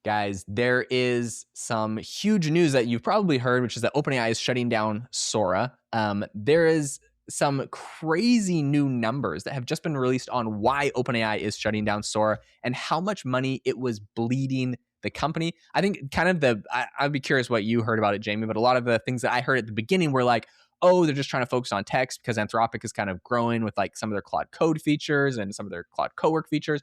Guys, there is some huge news that you've probably heard, which is that OpenAI is shutting down Sora. There is some crazy new numbers that have just been released on why OpenAI is shutting down Sora and how much money it was bleeding the company. I think I'd be curious what you heard about it, Jamie, but a lot of the things that I heard at the beginning were like, oh, they're just trying to focus on text because Anthropic is kind of growing with like some of their Claude Code features and some of their Claude Cowork features.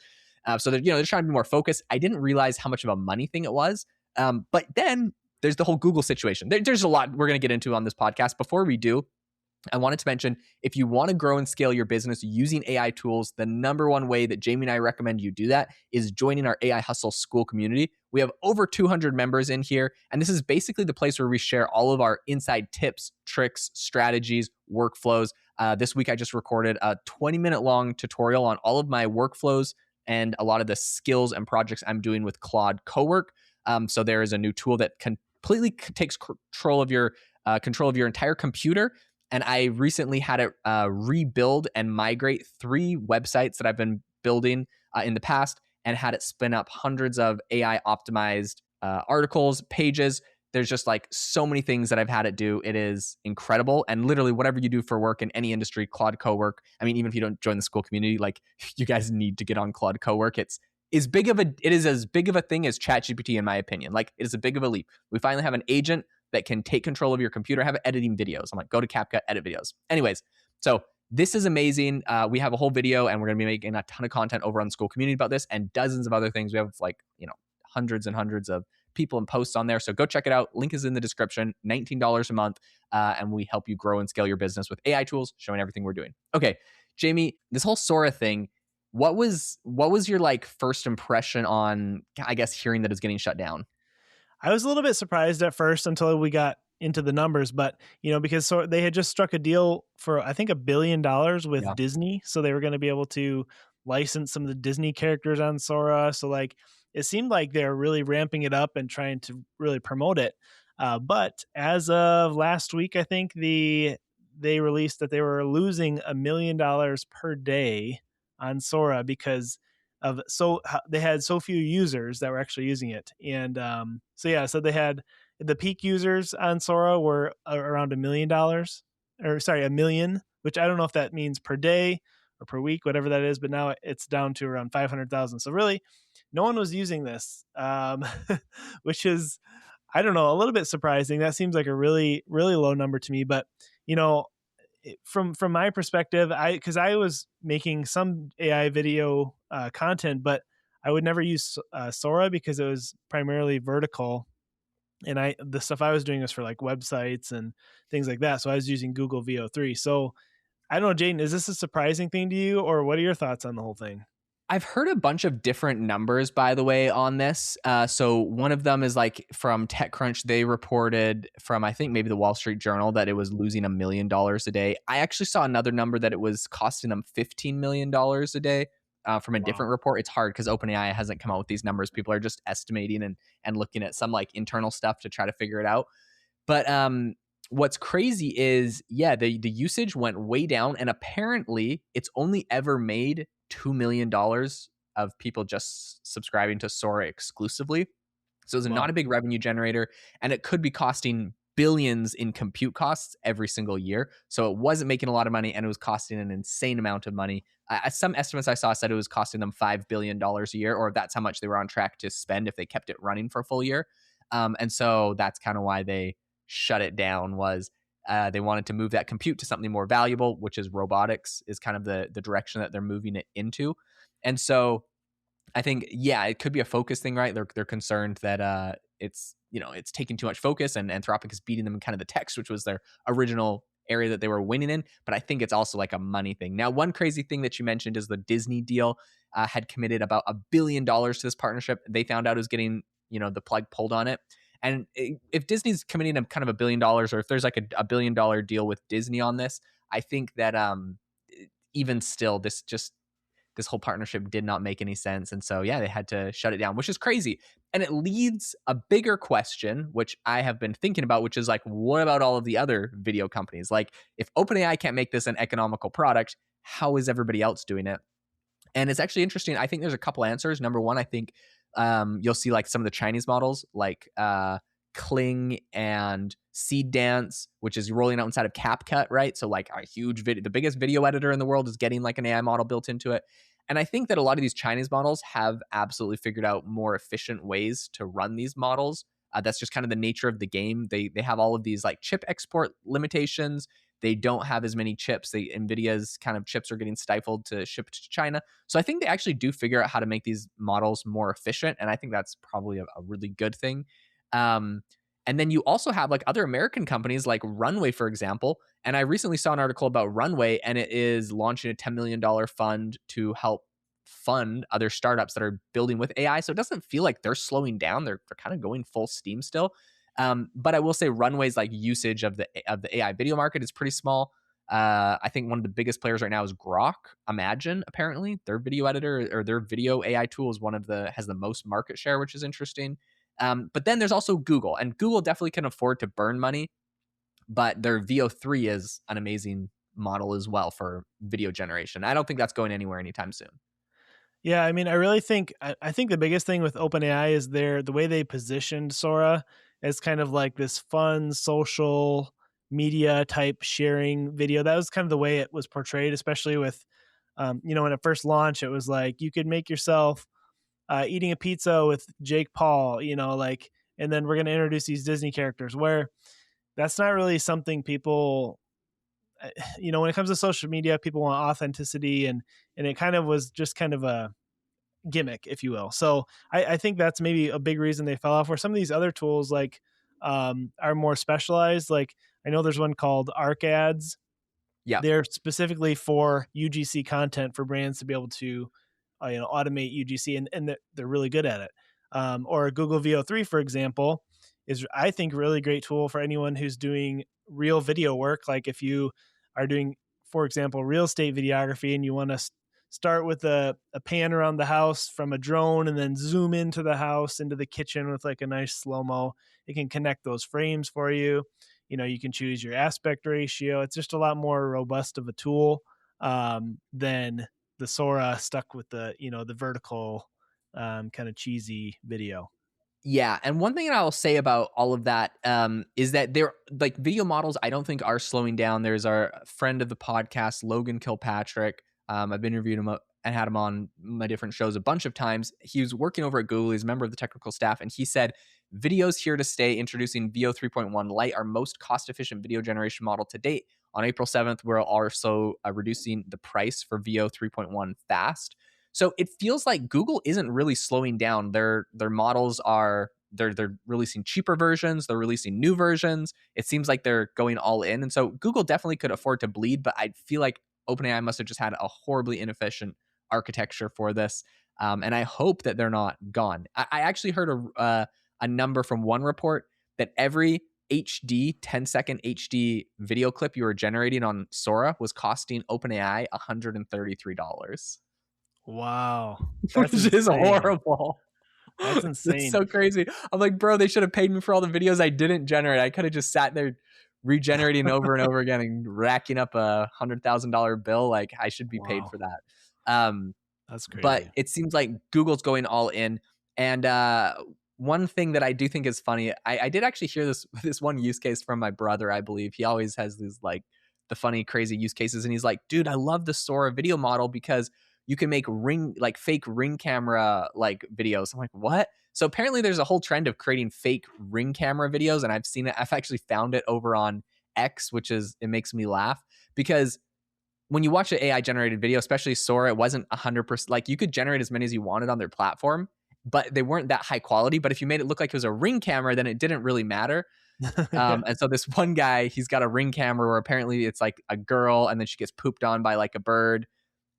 So they're trying to be more focused. I didn't realize how much of a money thing it was. But then there's the whole Google situation. There's a lot we're going to get into on this podcast. Before we do, I wanted to mention, if you want to grow and scale your business using AI tools, the number one way that Jamie and I recommend you do that is joining our AI Hustle School community. We have over 200 members in here, and this is basically the place where we share all of our inside tips, tricks, strategies, workflows. This week, I just recorded a 20-minute long tutorial on all of my workflows and a lot of the skills and projects I'm doing with Claude Cowork. So there is a new tool that completely takes control of your entire computer. And I recently had it rebuild and migrate 3 websites that I've been building in the past and had it spin up hundreds of AI optimized articles, pages. There's just like so many things that I've had it do. It is incredible. And literally whatever you do for work in any industry, Claude Cowork, I mean, even if you don't join the school community, like you guys need to get on Claude Cowork. It is as big of a thing as ChatGPT, in my opinion. Like it is a big of a leap. We finally have an agent that can take control of your computer, have it editing videos. I'm like, go to CapCut, edit videos. Anyways, so this is amazing. We have a whole video and we're going to be making a ton of content over on the school community about this and dozens of other things. We have like, hundreds and hundreds of people and posts on there. So go check it out. Link is in the description, $19 a month. And we help you grow and scale your business with AI tools, showing everything we're doing. Okay, Jamie, this whole Sora thing, what was your like first impression on, I guess, hearing that it's getting shut down? I was a little bit surprised at first until we got into the numbers, but because they had just struck a deal for I think $1 billion with Disney, so they were going to be able to license some of the Disney characters on Sora. So like it seemed like they're really ramping it up and trying to really promote it. But as of last week, I think they released that they were losing $1 million per day on Sora because of they had so few users that were actually using it. And so they had the peak users on Sora were around $1 million, or sorry, 1 million, which I don't know if that means per day or per week, whatever that is, but now it's down to around 500,000. So really no one was using this, which is, I don't know, a little bit surprising. That seems like a really, really low number to me, but from my perspective, because I was making some AI video content, but I would never use Sora because it was primarily vertical, and the stuff I was doing was for like websites and things like that. So I was using Google VO3. So I don't know, Jaeden, is this a surprising thing to you, or what are your thoughts on the whole thing? I've heard a bunch of different numbers, by the way, on this. So one of them is like from TechCrunch. They reported from, I think, maybe the Wall Street Journal that it was losing $1 million a day. I actually saw another number that it was costing them $15 million a day from a different report. It's hard because OpenAI hasn't come out with these numbers. People are just estimating and looking at some like internal stuff to try to figure it out. But what's crazy is, the usage went way down, and apparently it's only ever made $2 million of people just subscribing to Sora exclusively. So it's not a big revenue generator, and it could be costing billions in compute costs every single year. So it wasn't making a lot of money, and it was costing an insane amount of money. Some estimates I saw said it was costing them $5 billion a year, or that's how much they were on track to spend if they kept it running for a full year. And so that's kind of why they shut it down, was they wanted to move that compute to something more valuable, which is robotics, is kind of the direction that they're moving it into. And so I think, it could be a focus thing, right? They're concerned that it's taking too much focus, and Anthropic is beating them in kind of the text, which was their original area that they were winning in. But I think it's also like a money thing. Now, one crazy thing that you mentioned is the Disney deal had committed about $1 billion to this partnership. They found out it was getting, the plug pulled on it. And if Disney's committing kind of $1 billion, or if there's like a $1 billion deal with Disney on this, I think that even still, this whole partnership did not make any sense. And so, they had to shut it down, which is crazy. And it leads a bigger question, which I have been thinking about, which is like, what about all of the other video companies? Like, if OpenAI can't make this an economical product, how is everybody else doing it? And it's actually interesting. I think there's a couple answers. Number one, I think you'll see like some of the Chinese models like Kling and Seed Dance, which is rolling out inside of CapCut, right? So like a huge video, the biggest video editor in the world is getting like an AI model built into it. And I think that a lot of these Chinese models have absolutely figured out more efficient ways to run these models. That's just kind of the nature of the game. They have all of these like chip export limitations. They don't have as many chips. NVIDIA's kind of chips are getting stifled to ship to China. So I think they actually do figure out how to make these models more efficient. And I think that's probably a really good thing. And then you also have like other American companies like Runway, for example. And I recently saw an article about Runway, and it is launching a $10 million fund to help fund other startups that are building with AI. So it doesn't feel like they're slowing down. They're kind of going full steam still. But I will say Runway's like usage of the AI video market is pretty small. I think one of the biggest players right now is Grok. Imagine, apparently, their video editor or their video AI tool is has the most market share, which is interesting. But then there's also Google, and Google definitely can afford to burn money, but their VO3 is an amazing model as well for video generation. I don't think that's going anywhere anytime soon. Yeah, I mean, I really think I think the biggest thing with OpenAI is the way they positioned Sora as kind of like this fun social media type sharing video. That was kind of the way it was portrayed, especially with, when it first launched. It was like you could make yourself eating a pizza with Jake Paul, like, and then we're going to introduce these Disney characters. Where that's not really something people, when it comes to social media, people want authenticity, and it kind of was just kind of a gimmick, if you will. So I think that's maybe a big reason they fell off. Where some of these other tools like are more specialized. Like I know there's one called Arc Ads. Yeah, They're specifically for UGC content for brands to be able to automate UGC, and they're really good at it. Or Google VO3, for example, is I think a really great tool for anyone who's doing real video work. Like if you are doing, for example, real estate videography, and you want to start with a pan around the house from a drone and then zoom into the house, into the kitchen with like a nice slow-mo. It can connect those frames for you. You can choose your aspect ratio. It's just a lot more robust of a tool than the Sora stuck with the vertical kind of cheesy video. Yeah, and one thing that I'll say about all of that is that they're like video models. I don't think are slowing down. There's our friend of the podcast, Logan Kilpatrick. I've interviewed him and had him on my different shows a bunch of times. He was working over at Google. He's a member of the technical staff, and he said, "Video's here to stay. Introducing VO 3.1 Lite, our most cost-efficient video generation model to date. On April 7th, we're also reducing the price for VO 3.1 Fast." So it feels like Google isn't really slowing down. Their models are they're releasing cheaper versions, they're releasing new versions. It seems like they're going all in. And so Google definitely could afford to bleed, but I feel like OpenAI must have just had a horribly inefficient architecture for this. And I hope that they're not gone. I actually heard a number from one report that every HD 10-second HD video clip you were generating on Sora was costing OpenAI $133. Wow. That's which insane. Is horrible. That's insane. It's so crazy. I'm like, bro, they should have paid me for all the videos I didn't generate. I could have just sat there regenerating over and over again and racking up a $100,000 bill. Like I should be paid for that. That's crazy. But it seems like Google's going all in. And one thing that I do think is funny, I did actually hear this one use case from my brother, I believe. He always has these like the funny, crazy use cases. And he's like, dude, I love the Sora video model because you can make fake ring camera like videos. I'm like, what? So apparently there's a whole trend of creating fake ring camera videos. And I've seen it. I've actually found it over on X, it makes me laugh because when you watch an AI generated video, especially Sora, it wasn't 100%. Like you could generate as many as you wanted on their platform, but they weren't that high quality. But if you made it look like it was a ring camera, then it didn't really matter. And so this one guy, he's got a ring camera where apparently it's like a girl and then she gets pooped on by like a bird.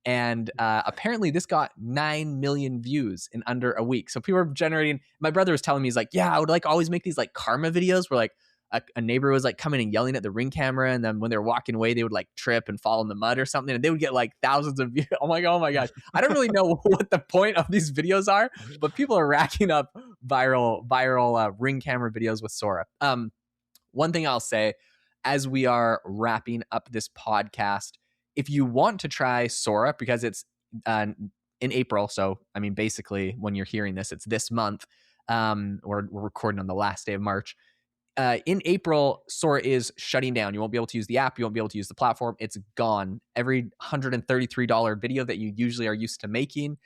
And apparently this got 9 million views in under a week. So people were generating, my brother was telling me, he's like, yeah, I would like always make these like karma videos where like a neighbor was like coming and yelling at the ring camera. And then when they were walking away, they would like trip and fall in the mud or something. And they would get like thousands of views. I'm like, oh my gosh. I don't really know what the point of these videos are, but people are racking up viral ring camera videos with Sora. One thing I'll say as we are wrapping up this podcast, if you want to try Sora, because it's in April. So, I mean, basically, when you're hearing this, it's this month. We're recording on the last day of March. In April, Sora is shutting down. You won't be able to use the app. You won't be able to use the platform. It's gone. Every $133 video that you usually are used to making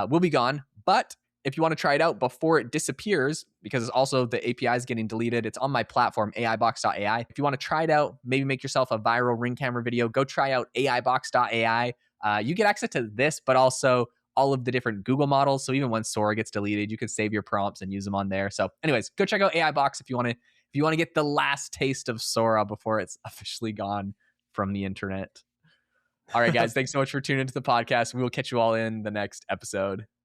will be gone. But if you want to try it out before it disappears, because also the API is getting deleted, it's on my platform, AIbox.ai. If you want to try it out, maybe make yourself a viral ring camera video, go try out AIbox.ai. You get access to this, but also all of the different Google models. So even when Sora gets deleted, you can save your prompts and use them on there. So anyways, go check out AIbox if you want to get the last taste of Sora before it's officially gone from the internet. All right, guys, thanks so much for tuning into the podcast. We will catch you all in the next episode.